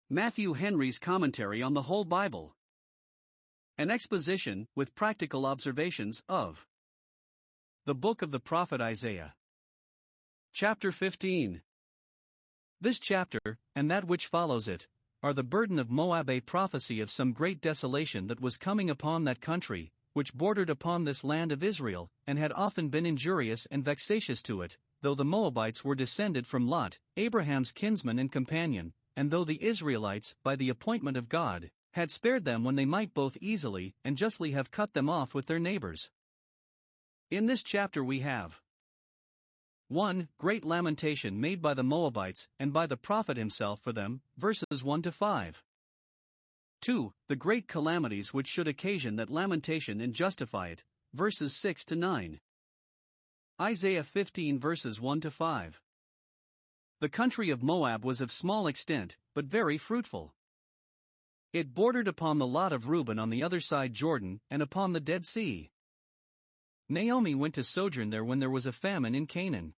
Matthew Henry's Commentary on the Whole Bible. An exposition, with practical observations, of the book of the prophet Isaiah. Chapter 15. This chapter, and that which follows it, are the burden of Moab, a prophecy of some great desolation that was coming upon that country, which bordered upon this land of Israel, and had often been injurious and vexatious to it, though the Moabites were descended from Lot, Abraham's kinsman and companion, and though the Israelites, by the appointment of God, had spared them when they might both easily and justly have cut them off with their neighbors. In this chapter we have 1. Great lamentation made by the Moabites and by the prophet himself for them, verses 1 to 5. 2. The great calamities which should occasion that lamentation and justify it, verses 6 to 9. Isaiah 15 verses 1 to 5. The country of Moab was of small extent, but very fruitful. It bordered upon the lot of Reuben on the other side Jordan, and upon the Dead Sea. Naomi went to sojourn there when there was a famine in Canaan.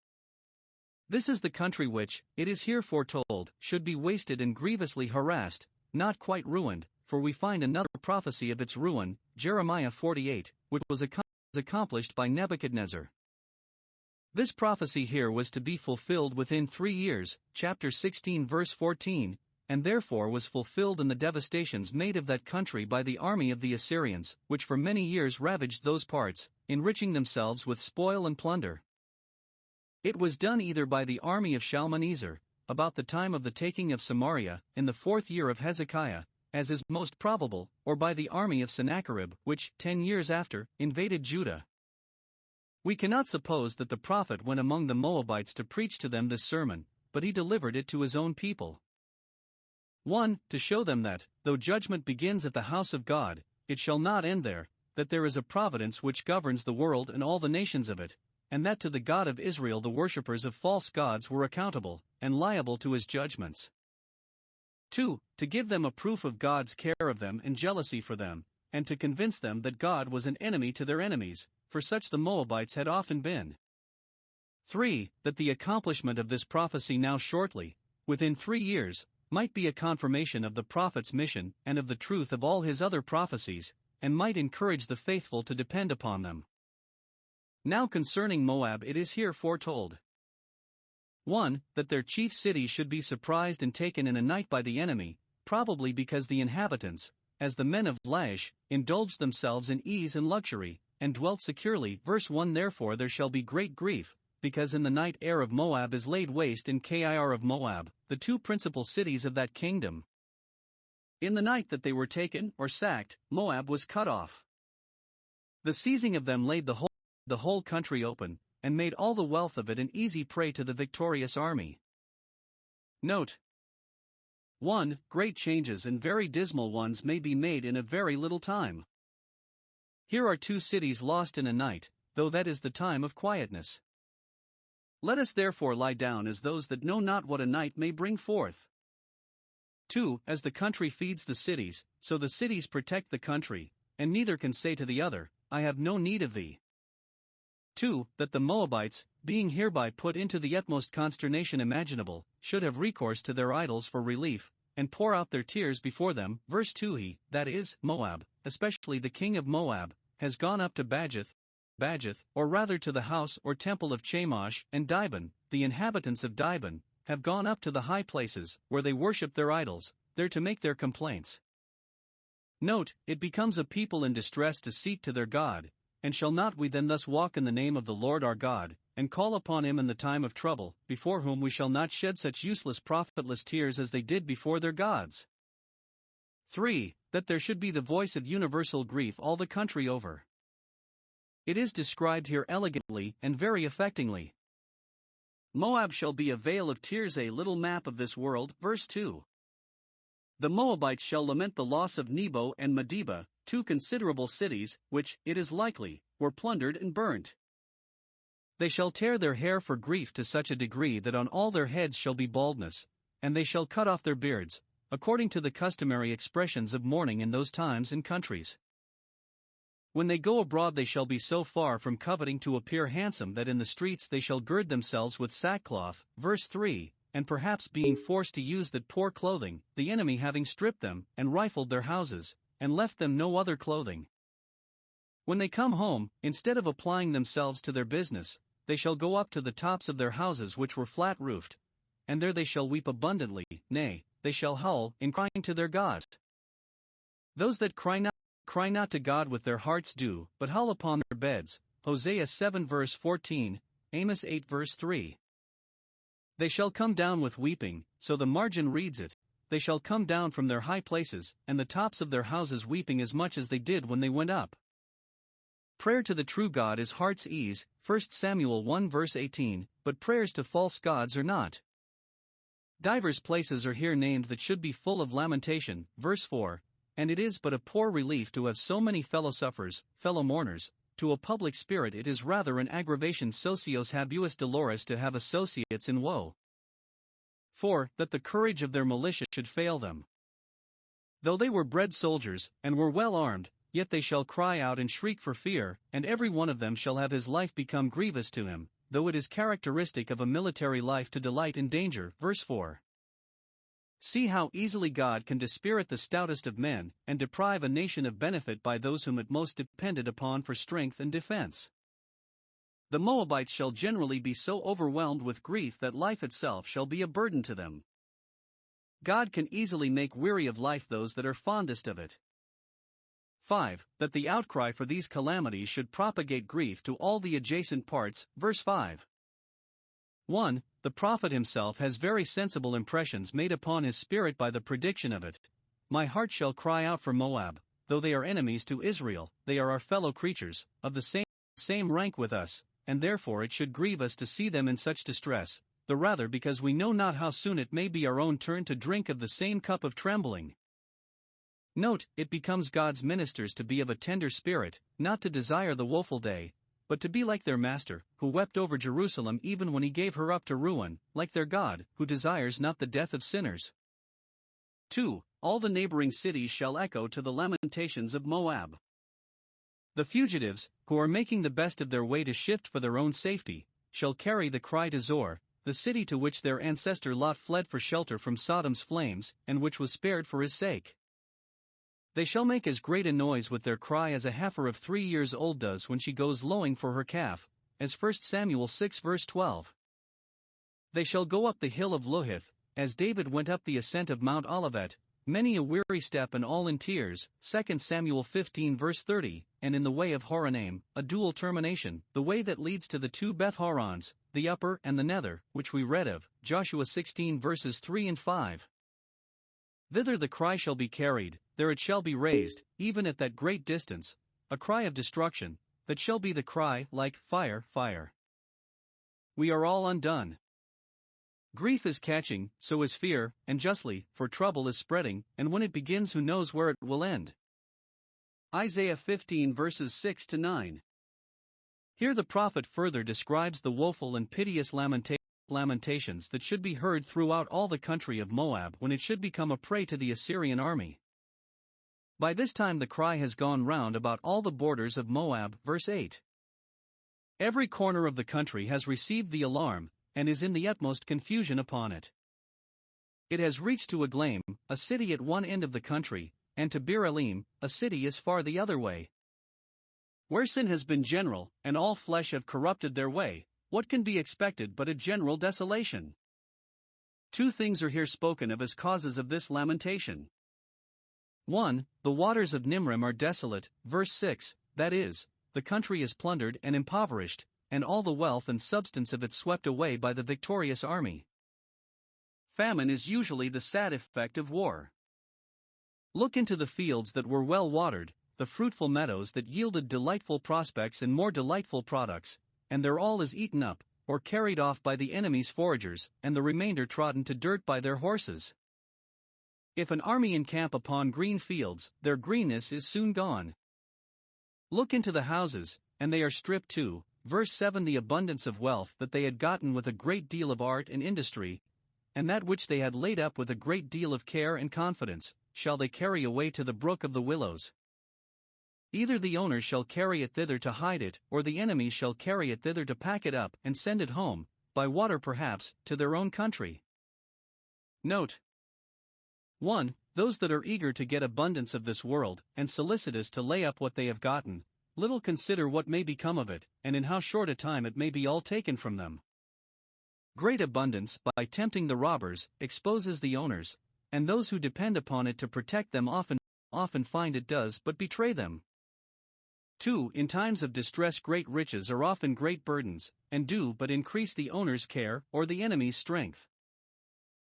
This is the country which, it is here foretold, should be wasted and grievously harassed, not quite ruined, for we find another prophecy of its ruin, Jeremiah 48, which was accomplished by Nebuchadnezzar. This prophecy here was to be fulfilled within 3 years, chapter 16 verse 14, and therefore was fulfilled in the devastations made of that country by the army of the Assyrians, which for many years ravaged those parts, enriching themselves with spoil and plunder. It was done either by the army of Shalmaneser, about the time of the taking of Samaria, in the 4th year of Hezekiah, as is most probable, or by the army of Sennacherib, which, 10 years after, invaded Judah. We cannot suppose that the prophet went among the Moabites to preach to them this sermon, but he delivered it to his own people. 1. To show them that, though judgment begins at the house of God, it shall not end there, that there is a providence which governs the world and all the nations of it, and that to the God of Israel the worshippers of false gods were accountable, and liable to his judgments. 2. To give them a proof of God's care of them and jealousy for them, and to convince them that God was an enemy to their enemies, for such the Moabites had often been. 3. That the accomplishment of this prophecy now shortly, within 3 years, might be a confirmation of the prophet's mission and of the truth of all his other prophecies, and might encourage the faithful to depend upon them. Now concerning Moab it is here foretold. 1. That their chief city should be surprised and taken in a night by the enemy, probably because the inhabitants, as the men of Laish, indulged themselves in ease and luxury, and dwelt securely. Verse 1. Therefore there shall be great grief, because in the night Ar of Moab is laid waste, and Kir of Moab, the 2 principal cities of that kingdom. In the night that they were taken or sacked, Moab was cut off. The seizing of them laid the whole country open, and made all the wealth of it an easy prey to the victorious army. Note 1. Great changes and very dismal ones may be made in a very little time. Here are 2 cities lost in a night, though that is the time of quietness. Let us therefore lie down as those that know not what a night may bring forth. 2. As the country feeds the cities, so the cities protect the country, and neither can say to the other, I have no need of thee. 2. That the Moabites, being hereby put into the utmost consternation imaginable, should have recourse to their idols for relief, and pour out their tears before them. Verse 2. He, that is, Moab, especially the king of Moab, has gone up to Bajath, or rather to the house or temple of Chemosh, and Dibon, the inhabitants of Dibon, have gone up to the high places, where they worship their idols, there to make their complaints. Note, it becomes a people in distress to seek to their God, and shall not we then thus walk in the name of the Lord our God, and call upon him in the time of trouble, before whom we shall not shed such useless profitless tears as they did before their gods? 3. That there should be the voice of universal grief all the country over. It is described here elegantly and very affectingly. Moab shall be a vale of tears, a little map of this world. Verse 2. The Moabites shall lament the loss of Nebo and Medeba, 2 considerable cities, which, it is likely, were plundered and burnt. They shall tear their hair for grief to such a degree that on all their heads shall be baldness, and they shall cut off their beards, according to the customary expressions of mourning in those times and countries. When they go abroad they shall be so far from coveting to appear handsome that in the streets they shall gird themselves with sackcloth. Verse 3. and perhaps being forced to use that poor clothing, the enemy having stripped them, and rifled their houses, and left them no other clothing. When they come home, instead of applying themselves to their business, they shall go up to the tops of their houses which were flat-roofed, and there they shall weep abundantly, nay, they shall howl in crying to their gods. Those that cry not to God with their hearts do, but howl upon their beds. Hosea 7 verse 14, Amos 8 verse 3. They shall come down with weeping, so the margin reads it, they shall come down from their high places, and the tops of their houses weeping as much as they did when they went up. Prayer to the true God is heart's ease, 1 Samuel 1 verse 18, but prayers to false gods are not. Divers places are here named that should be full of lamentation, verse 4, and it is but a poor relief to have so many fellow sufferers, fellow mourners. To a public spirit it is rather an aggravation socios habuis dolores to have associates in woe. 4. That the courage of their militia should fail them. Though they were bred soldiers, and were well armed, yet they shall cry out and shriek for fear, and every one of them shall have his life become grievous to him, though it is characteristic of a military life to delight in danger. Verse 4. See how easily God can dispirit the stoutest of men, and deprive a nation of benefit by those whom it most depended upon for strength and defense. The Moabites shall generally be so overwhelmed with grief that life itself shall be a burden to them. God can easily make weary of life those that are fondest of it. 5. That the outcry for these calamities should propagate grief to all the adjacent parts. Verse 5. 1. The prophet himself has very sensible impressions made upon his spirit by the prediction of it. My heart shall cry out for Moab, though they are enemies to Israel, they are our fellow creatures, of the same rank with us, and therefore it should grieve us to see them in such distress, the rather because we know not how soon it may be our own turn to drink of the same cup of trembling. Note, it becomes God's ministers to be of a tender spirit, not to desire the woeful day, but to be like their master, who wept over Jerusalem even when he gave her up to ruin, like their God, who desires not the death of sinners. 2. All the neighboring cities shall echo to the lamentations of Moab. The fugitives, who are making the best of their way to shift for their own safety, shall carry the cry to Zor, the city to which their ancestor Lot fled for shelter from Sodom's flames, and which was spared for his sake. They shall make as great a noise with their cry as a heifer of 3 years old does when she goes lowing for her calf, as 1 Samuel 6 verse 12. They shall go up the hill of Luhith, as David went up the ascent of Mount Olivet, many a weary step and all in tears, 2 Samuel 15 verse 30, and in the way of Horonaim, a dual termination, the way that leads to the two Beth-horons, the upper and the nether, which we read of, Joshua 16 verses 3 and 5. Thither the cry shall be carried, there it shall be raised, even at that great distance, a cry of destruction, that shall be the cry, like fire, fire. We are all undone. Grief is catching, so is fear, and justly, for trouble is spreading, and when it begins who knows where it will end. Isaiah 15 verses 6 to 9. Here the prophet further describes the woeful and piteous lamentations that should be heard throughout all the country of Moab when it should become a prey to the Assyrian army. By this time the cry has gone round about all the borders of Moab. Verse 8. Every corner of the country has received the alarm, and is in the utmost confusion upon it. It has reached to Aglaim, a city at one end of the country, and to Bir Elim, a city as far the other way. Where sin has been general, and all flesh have corrupted their way, what can be expected but a general desolation? 2 things are here spoken of as causes of this lamentation. 1. The waters of Nimrim are desolate, verse 6, that is, the country is plundered and impoverished, and all the wealth and substance of it swept away by the victorious army. Famine is usually the sad effect of war. Look into the fields that were well watered, the fruitful meadows that yielded delightful prospects and more delightful products, and their all is eaten up, or carried off by the enemy's foragers, and the remainder trodden to dirt by their horses. If an army encamp upon green fields, their greenness is soon gone. Look into the houses, and they are stripped too. Verse 7. The abundance of wealth that they had gotten with a great deal of art and industry, and that which they had laid up with a great deal of care and confidence, shall they carry away to the brook of the willows. Either the owners shall carry it thither to hide it, or the enemies shall carry it thither to pack it up and send it home, by water perhaps, to their own country. Note 1. Those that are eager to get abundance of this world, and solicitous to lay up what they have gotten, little consider what may become of it, and in how short a time it may be all taken from them. Great abundance, by tempting the robbers, exposes the owners, and those who depend upon it to protect them often find it does but betray them. 2. In times of distress great riches are often great burdens, and do but increase the owner's care or the enemy's strength.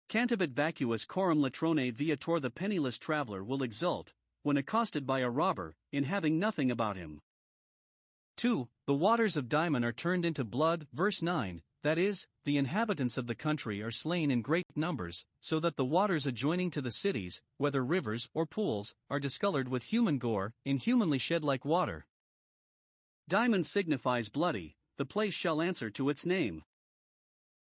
Cantabit vacuus coram latrone viator. The penniless traveler will exult, when accosted by a robber, in having nothing about him. 2. The waters of Dimon are turned into blood. Verse 9, that is, the inhabitants of the country are slain in great numbers, so that the waters adjoining to the cities, whether rivers or pools, are discolored with human gore, inhumanly shed like water. Dimon signifies bloody, the place shall answer to its name.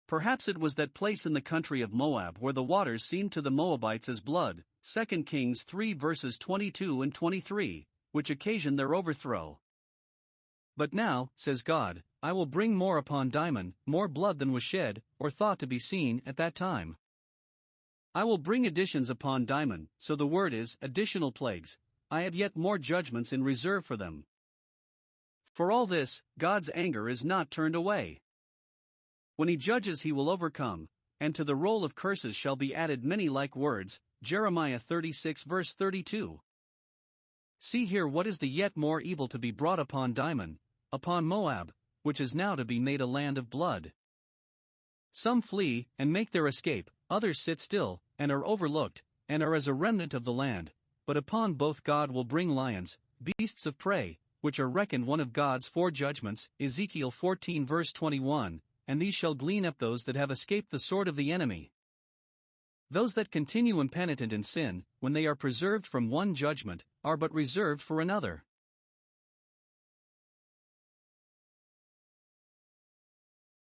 Perhaps it was that place in the country of Moab where the waters seemed to the Moabites as blood, 2 Kings 3 verses 22 and 23, which occasioned their overthrow. But now, says God, I will bring more upon Dimon, more blood than was shed, or thought to be seen at that time. I will bring additions upon Dimon, so the word is, additional plagues. I have yet more judgments in reserve for them. For all this, God's anger is not turned away. When he judges he will overcome, and to the roll of curses shall be added many like words, Jeremiah 36 verse 32. See here what is the yet more evil to be brought upon Dimon, upon Moab, which is now to be made a land of blood. Some flee, and make their escape, others sit still, and are overlooked, and are as a remnant of the land, but upon both God will bring lions, beasts of prey, which are reckoned one of God's 4 judgments, Ezekiel 14 verse 21, and these shall glean up those that have escaped the sword of the enemy. Those that continue impenitent in sin, when they are preserved from one judgment, are but reserved for another.